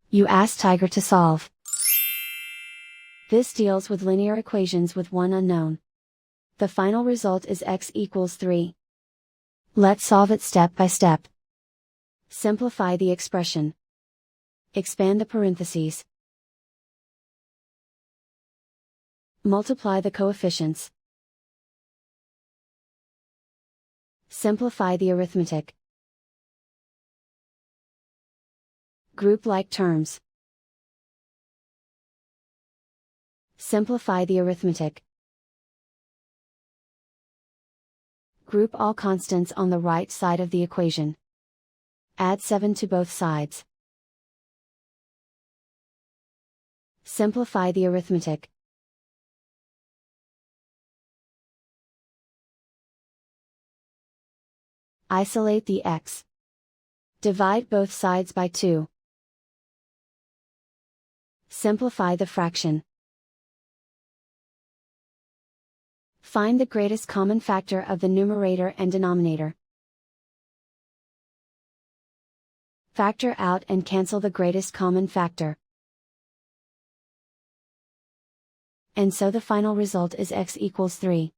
You ask Tiger to solve. This deals with linear equations with one unknown. The final result is x equals 3. Let's solve it step by step. Simplify the expression. Expand the parentheses. Multiply the coefficients. Simplify the arithmetic. Group like terms. Simplify the arithmetic. Group all constants on the right side of the equation. Add 7 to both sides. Simplify the arithmetic. Isolate the x. Divide both sides by 2. Simplify the fraction. Find the greatest common factor of the numerator and denominator. Factor out and cancel the greatest common factor. And so the final result is x equals 3.